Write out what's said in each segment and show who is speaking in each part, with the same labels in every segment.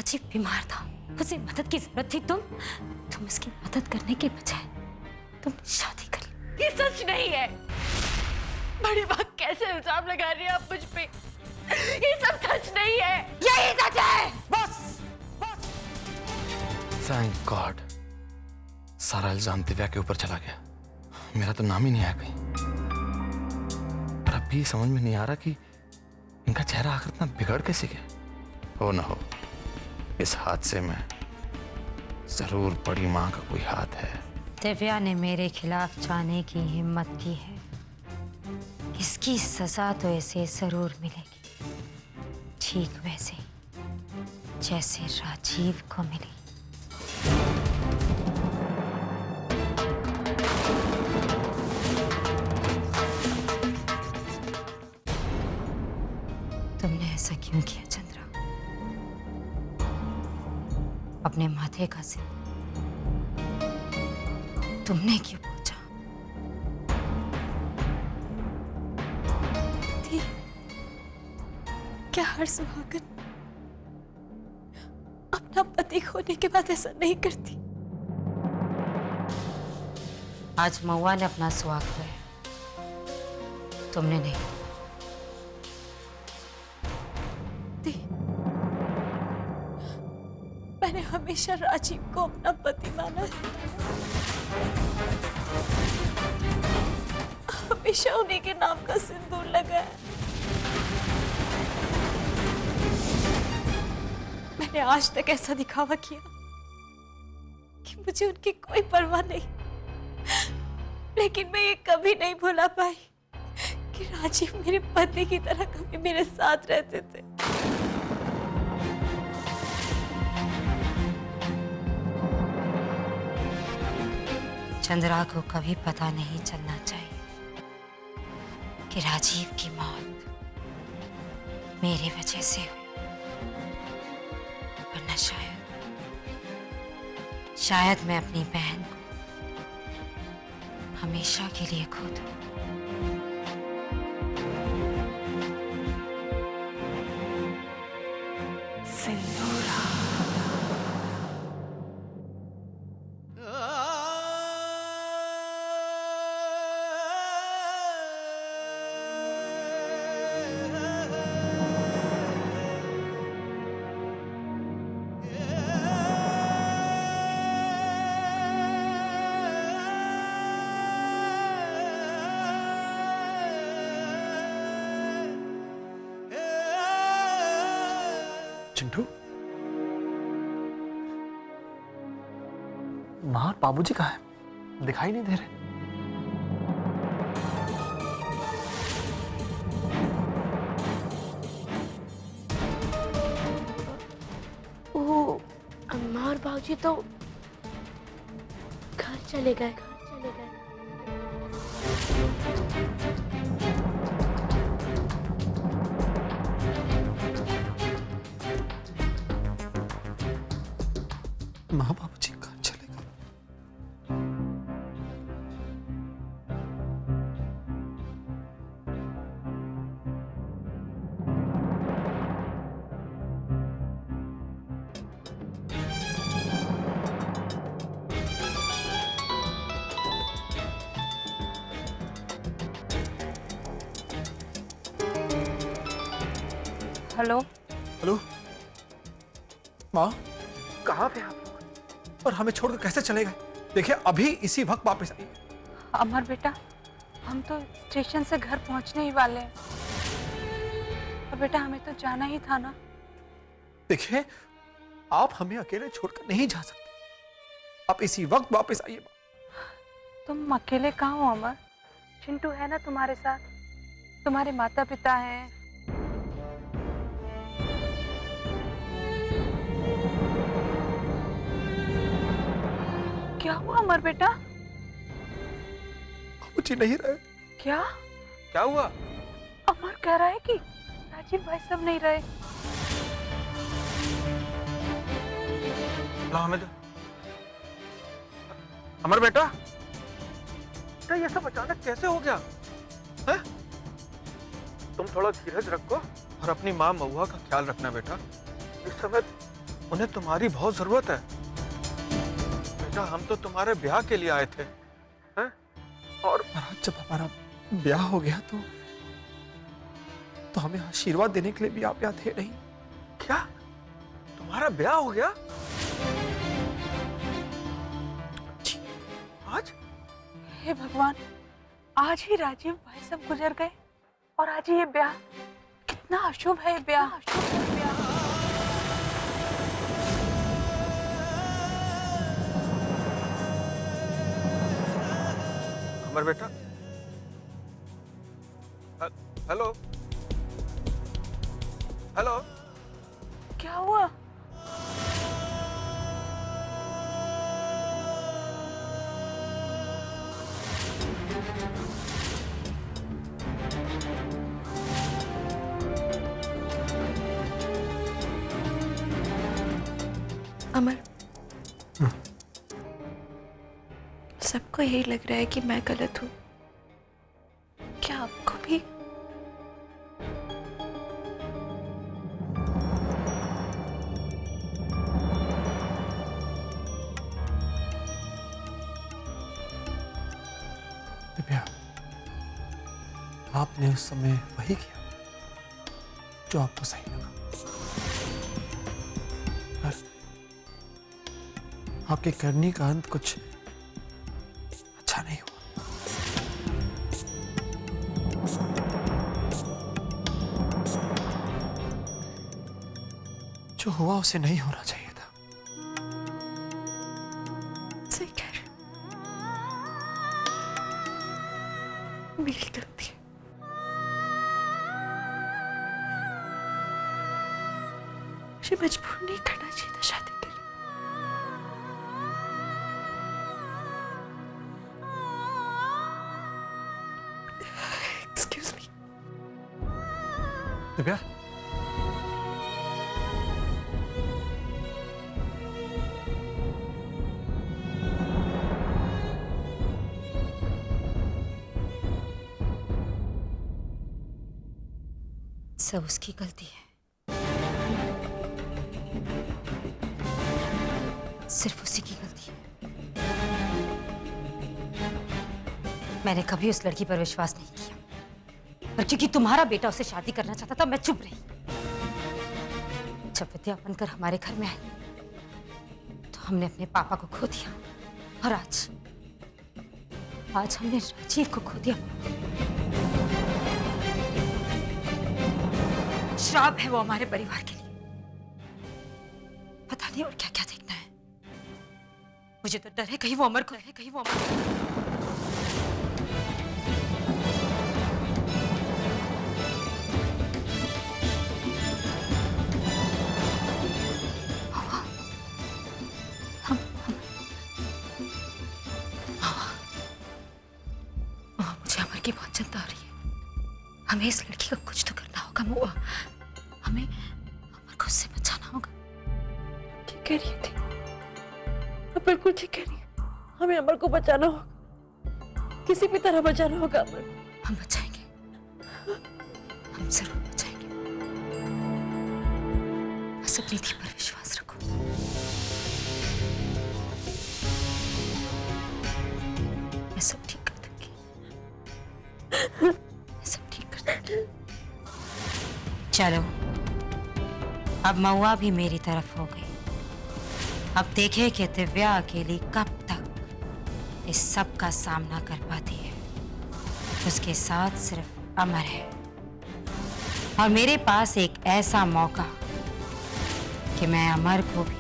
Speaker 1: राजीव बीमार था, उसे मदद की जरूरत थी। तुम उसकी मदद करने के बजाय तुमने शादी कर ली।
Speaker 2: ये सच नहीं है। बड़ी माँ कैसे इल्जाम लगा रही है आप मुझ पे? ये सब सच नहीं है। यही सच है।
Speaker 3: बस बस। थैंक गॉड, सारा इल्जाम दिव्या के ऊपर चला गया। मेरा तो नाम ही नहीं आया कहीं। पर अब भी समझ में नहीं आ रहा कि इनका चेहरा आखिर इतना बिगड़ कैसे गया। हो ना हो, इस हादसे में जरूर बड़ी माँ का कोई हाथ है।
Speaker 1: दिव्या ने मेरे खिलाफ जाने की हिम्मत की है, इसकी सजा तो इसे जरूर मिलेगी, ठीक वैसे जैसे राजीव को मिली। तुमने ऐसा क्यों किया चंद्रा? अपने माथे का सिर तुमने क्यों पूछा?
Speaker 2: क्या हर सुहागन अपना पति खोने के बाद ऐसा नहीं करती?
Speaker 1: आज महुआ ने अपना सुहाग खोया, तुमने नहीं।
Speaker 2: मैंने हमेशा राजीव को अपना पति माना है, हमेशा उन्हीं के नाम का सिंदूर लगाया। मैंने आज तक ऐसा दिखावा किया कि मुझे उनकी कोई परवाह नहीं, लेकिन मैं ये कभी नहीं भुला पाई कि राजीव मेरे पति की तरह कभी मेरे साथ रहते थे।
Speaker 1: चंद्रा को कभी पता नहीं चलना चाहिए कि राजीव की मौत मेरी वजह से हुई, वरना शायद मैं अपनी बहन को हमेशा के लिए खो दूं।
Speaker 3: चिंटू, माँ और बाबूजी कहाँ हैं? दिखाई नहीं दे रहे।
Speaker 2: ओ, अम्मा और बाबूजी तो घर चले गए।
Speaker 3: माँ बाबूजी कहाँ चले गए?
Speaker 1: हेलो
Speaker 3: हेलो माँ, कहाँ पे आप लोग? और हमें छोड़कर कैसे चले गए? देखिए अभी इसी वक्त वापस आइए।
Speaker 4: अमर बेटा, हम तो स्टेशन से घर पहुंचने ही वाले हैं। और बेटा हमें तो जाना ही था ना।
Speaker 3: देखिए आप हमें अकेले छोड़कर नहीं जा सकते, आप इसी वक्त वापस आइए।
Speaker 4: तुम अकेले कहाँ हो अमर? चिंटू है ना तुम्हारे साथ, तुम्हारे माता पिता हैं। क्या हुआ अमर बेटा?
Speaker 3: बाबूजी नहीं रहे।
Speaker 4: क्या
Speaker 3: क्या हुआ?
Speaker 4: अमर कह रहा है कि राजीव भाई सब नहीं रहे।
Speaker 3: हमें तो अमर बेटा, ये सब अचानक कैसे हो गया है? तुम थोड़ा धीरज रखो और अपनी माँ महुआ का ख्याल रखना बेटा। इस समय
Speaker 5: उन्हें तुम्हारी बहुत जरूरत है बेटा। हम तो तुम्हारे ब्याह के लिए आए थे हैं? और
Speaker 6: महाराज जब हमारा ब्याह हो गया तो हमें आशीर्वाद देने के लिए भी आप यहाँ थे नहीं।
Speaker 5: क्या तुम्हारा ब्याह हो गया आज?
Speaker 4: हे भगवान, आज ही राजीव भाई सब गुजर गए और आज ही ये ब्याह। कितना अशुभ है ये ब्याह, अशुभ है ये ब्याह।
Speaker 5: अमर बेटा, हेलो हेलो,
Speaker 4: क्या हुआ?
Speaker 2: अमर, सबको यही लग रहा है कि मैं गलत हूँ। क्या आपको भी?
Speaker 6: दिव्या, आपने उस समय वही किया जो आपको सही लगा। पर आपके करने का अंत कुछ अच्छा नहीं हुआ। जो हुआ उसे नहीं होना चाहिए था।
Speaker 2: सही कह रहे हो। मेरी गलती है। मुझे मजबूर नहीं करना चाहिए था शादी के लिए। Excuse me.
Speaker 6: दिव्या,
Speaker 1: सब उसकी गलती है, सिर्फ उसी की गलती है। मैंने कभी उस लड़की पर विश्वास नहीं किया, पर क्योंकि तुम्हारा बेटा उसे शादी करना चाहता था मैं चुप रही। जब विद्या बनकर हमारे घर में आई तो हमने अपने पापा को खो दिया और आज हमने राजीव को खो दिया। श्राप है वो हमारे परिवार के लिए। पता नहीं और क्या क्या देखना है। मुझे तो डर है कहीं वो अमर को मुझे अमर की बहुत चिंता हो रही है। हमें इस लड़की का कुछ तो करना होगा मुआ। हमें अमर को उससे बचाना होगा।
Speaker 2: ठीक कह रही थी, अब बिल्कुल ठीक कह रही है। हमें अमर को बचाना होगा, किसी भी तरह बचाना होगा अमर को।
Speaker 1: हम बचाएंगे, हम जरूर बचाएंगे। बस अपनी धी पर विश्वास रखो। मैं सब ठीक कर दूंगी, मैं सब ठीक कर दूंगी। चलो, अब महुआ भी मेरी तरफ हो गई। अब देखे कि दिव्या अकेली कब तक इस सब का सामना कर पाती है। उसके साथ सिर्फ अमर है और मेरे पास एक ऐसा मौका कि मैं अमर को भी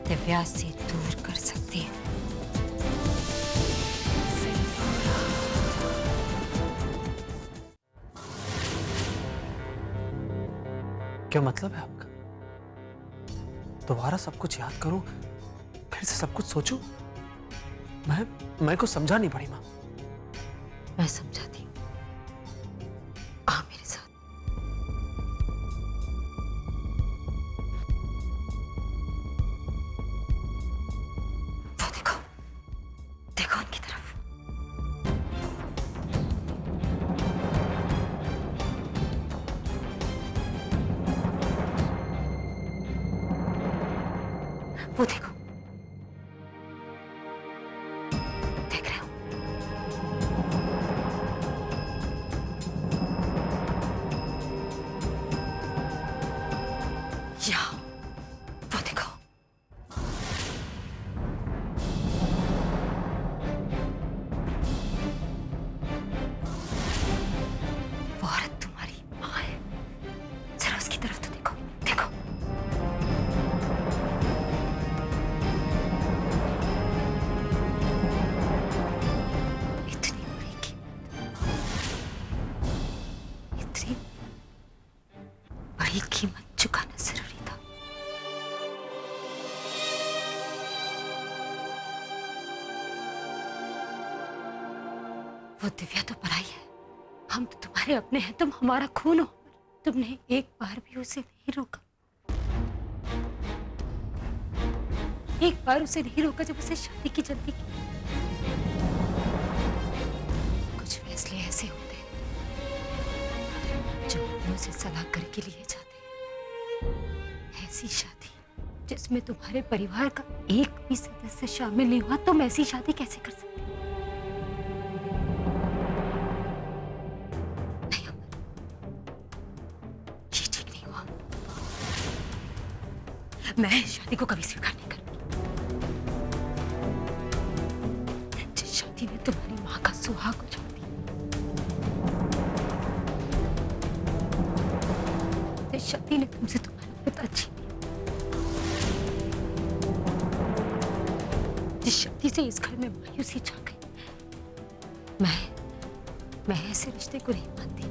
Speaker 1: दिव्या से दूर कर सकती हूँ।
Speaker 6: क्या मतलब है आपका? दोबारा सब कुछ याद करूं, फिर से सब कुछ सोचूं? मैं कुछ समझा नहीं पड़ी मां।
Speaker 1: मैं समझाती हूँ, आ मेरे साथ। वो देखो, देखो उनकी तरफ। वो देखो, देख रहे हो? यहाँ, वो देखो। वो औरत तुम्हारी माँ है। जरा उसकी तरफ तो देखो, देखो। इतनी बड़ी कीमत, इतनी बड़ी कीमत चुकाना जरूरी था। वो दिव्या तो पराई है, हम तो तुम्हारे अपने हैं, तुम हमारा खून हो। तुमने एक बार भी उसे नहीं रोका, एक बार उसे नहीं रोका जब उसे शादी की जल्दी की। कुछ फैसले ऐसे होते हैं जो अपनों से सलाह करके लिए जाते हैं। ऐसी शादी जिसमें तुम्हारे परिवार का एक भी सदस्य शामिल नहीं हुआ, तुम ऐसी शादी कैसे कर सकते? नहीं अमर, ये ठीक नहीं हुआ। मैं इस शादी को कभी स्वीकार नहीं करूंगी। जिस शादी में तुम्हारी माँ का सुहाग उजाड़ दिया, जिस शादी ने तुमसे तुम्हारा पिता छीन लिया, जिस शादी से इस घर में मायूसी छा गई, मैं ऐसे रिश्ते को नहीं मानती।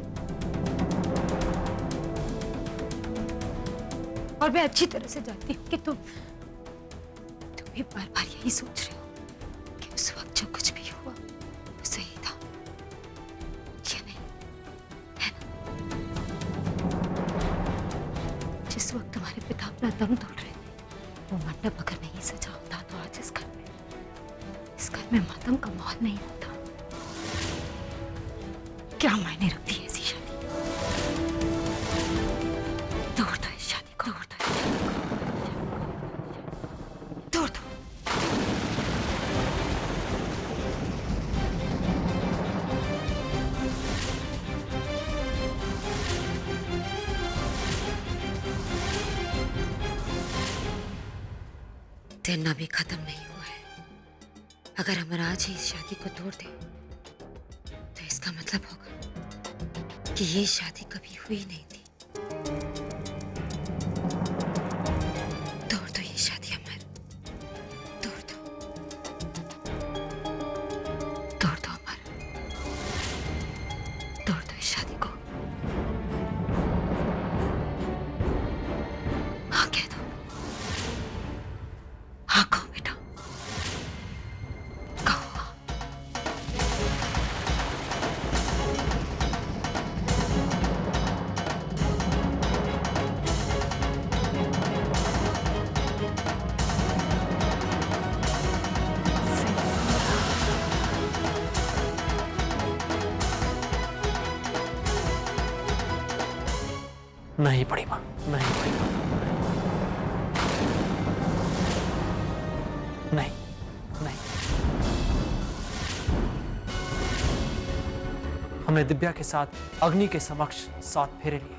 Speaker 1: और मैं अच्छी तरह से जानती हूँ कि तुम भी बार बार यही सोच रहे हो कि उस वक्त जो कुछ भी हुआ वो सही था या नहीं, है ना? जिस वक्त तुम्हारे पिता अपना दम तोड़ रहे थे, वो मंडप अगर नहीं सजा होता तो आज इस घर में मातम का माहौल नहीं होता। क्या मायने रखती है ऐसी शादी? तोड़ दो इस शादी को, तोड़ दो। दिन अभी खत्म नहीं हुआ है। अगर हम आज ही इस शादी को तोड़ दें तो इसका मतलब होगा कि ये शादी कभी हुई नहीं थी। तोड़ दो ये शादी अमर, तोड़ दो, तोड़ दो अमर, तोड़ दो इस शादी को। हाँ कह दो, हाँ कहो बेटा, कहो हाँ।
Speaker 6: नहीं बड़ी माँ, नहीं बड़ी माँ, नहीं नहीं। हमने दिव्या के साथ अग्नि के समक्ष 7 फेरे लिए,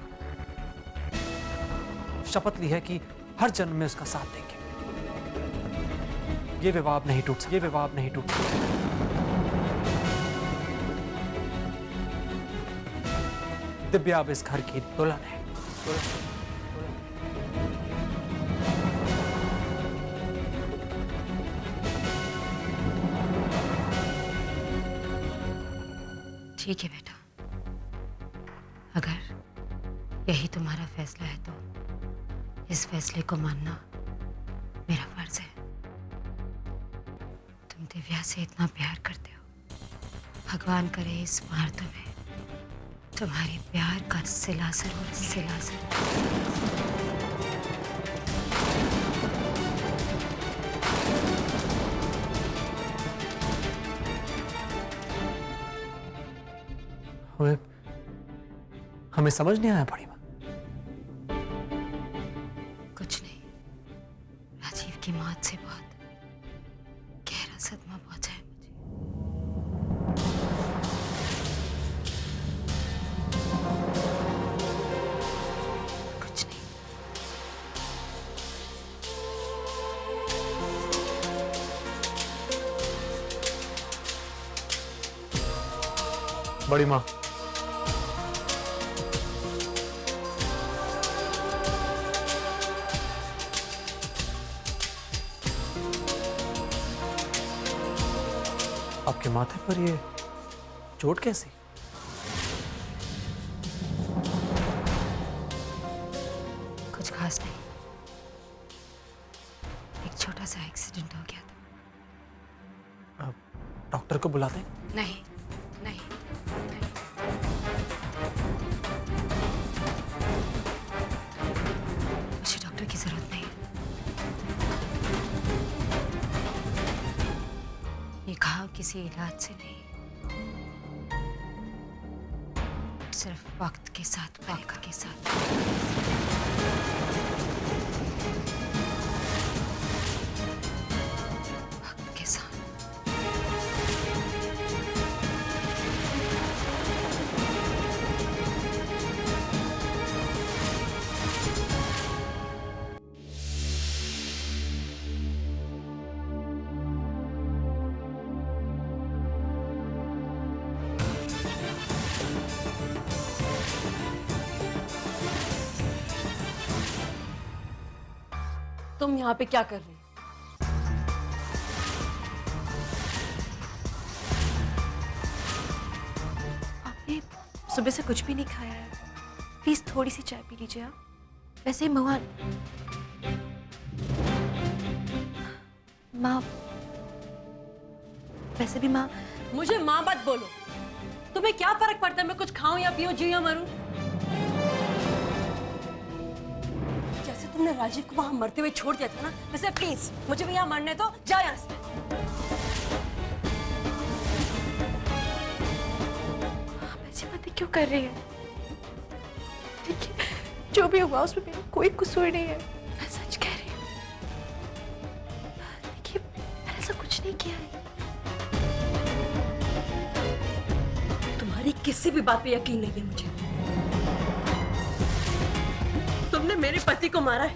Speaker 6: शपथ ली है कि हर जन्म में उसका साथ देंगे। ये विवाह अब नहीं टूट सकता, ये विवाह अब नहीं टूट सकता। दिव्या अब इस घर की दुल्हन है।
Speaker 1: ठीक है बेटा, अगर यही तुम्हारा फैसला है तो इस फैसले को मानना मेरा फर्ज है। तुम दिव्या से इतना प्यार करते हो, भगवान करे इस बार तुम्हारे प्यार का सिला सरोवर सिला सरोवर।
Speaker 6: हमें समझ नहीं आया बड़ी माँ।
Speaker 1: कुछ नहीं, राजीव की मौत
Speaker 6: बड़ी माँ। आपके माथे पर ये चोट कैसी?
Speaker 1: कुछ खास नहीं, एक छोटा सा एक्सीडेंट हो गया था।
Speaker 6: डॉक्टर को बुलाते हैं?
Speaker 1: नहीं नहीं, नहीं। मुझे डॉक्टर की जरूरत नहीं है। ये घाव किसी इलाज से नहीं, सिर्फ वक्त के साथ वक्त के साथ वक्त के साथ।
Speaker 2: तुम यहाँ पे क्या कर रही हो?
Speaker 7: आपने सुबह से कुछ भी नहीं खाया है, प्लीज थोड़ी सी चाय पी लीजिए आप। वैसे ही भगवान माँ, वैसे भी माँ,
Speaker 2: मुझे माँ मत बोलो। तुम्हें क्या फर्क पड़ता है मैं कुछ खाऊं या पीऊं, जीऊं या मरूं? जैसे तुमने राजीव को वहां मरते हुए छोड़ दिया था ना, वैसे प्लीज मुझे भी यहाँ मरने दो। जा यहाँ से।
Speaker 7: आप ऐसी बातें क्यों कर रही हैं? देखिए, जो भी हुआ उसमें मेरा कोई कसूर नहीं है, मैं सच कह रही हूँ। देखिए, मैंने ऐसा कुछ नहीं किया है।
Speaker 2: तुम्हारी किसी भी बात पे यकीन नहीं है मुझे। तुमने मेरे पति को मारा है।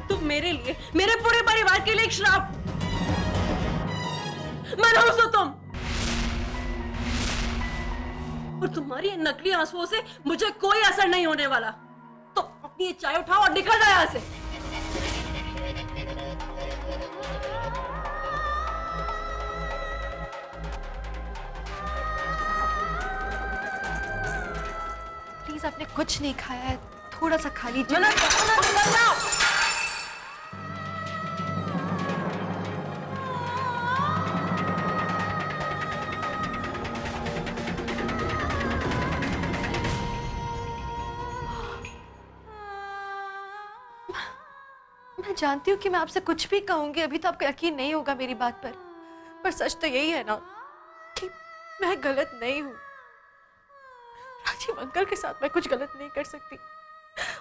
Speaker 2: तुम मेरे लिए, मेरे पूरे परिवार के लिए एक श्राप। मनहूस हो तुम। और तुम्हारी इन नकली आंसुओं से मुझे कोई असर नहीं होने वाला। तो अपनी ये चाय उठाओ और निकल जाओ यहाँ से।
Speaker 7: प्लीज, आपने कुछ नहीं खाया है, थोड़ा सा खा लीजिए। मैं जानती हूँ कि मैं आपसे कुछ भी कहूंगी अभी तो आपको यकीन नहीं होगा मेरी बात पर सच तो यही है ना कि मैं गलत नहीं हूँ। राजीव अंकल के साथ मैं कुछ गलत नहीं कर सकती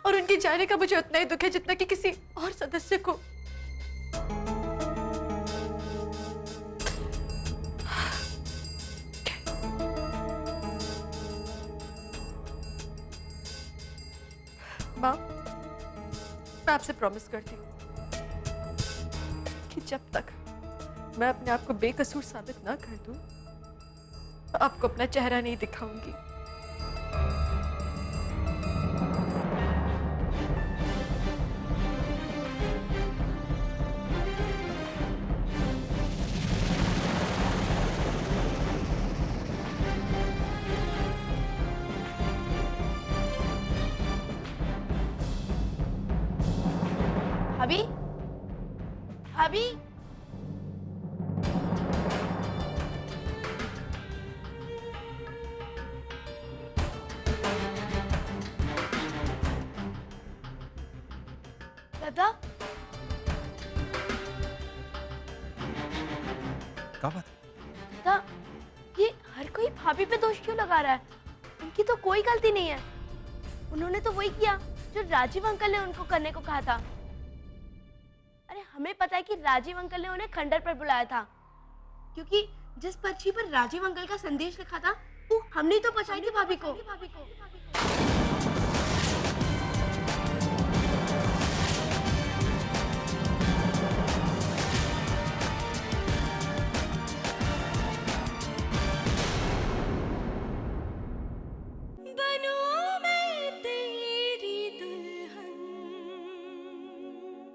Speaker 7: और उनके जाने का मुझे उतना ही दुख है जितना कि किसी और सदस्य को। माँ, मैं आपसे प्रॉमिस करती हूँ कि जब तक मैं अपने आप को बेकसूर साबित ना कर दूं, आपको अपना चेहरा नहीं दिखाऊंगी।
Speaker 8: भाभी, भाभी, दादा,
Speaker 5: क्या बात?
Speaker 8: दादा, ये हर कोई भाभी पे दोष क्यों लगा रहा है? उनकी तो कोई गलती नहीं है। उन्होंने तो वही किया जो राजीव अंकल ने उनको करने को कहा था। अरे हमें पता है कि राजीव अंकल ने उन्हें खंडर पर बुलाया था, क्योंकि जिस पर्ची पर राजीव अंकल का संदेश लिखा था वो हमने तो पहुंचाई थी भाभी को।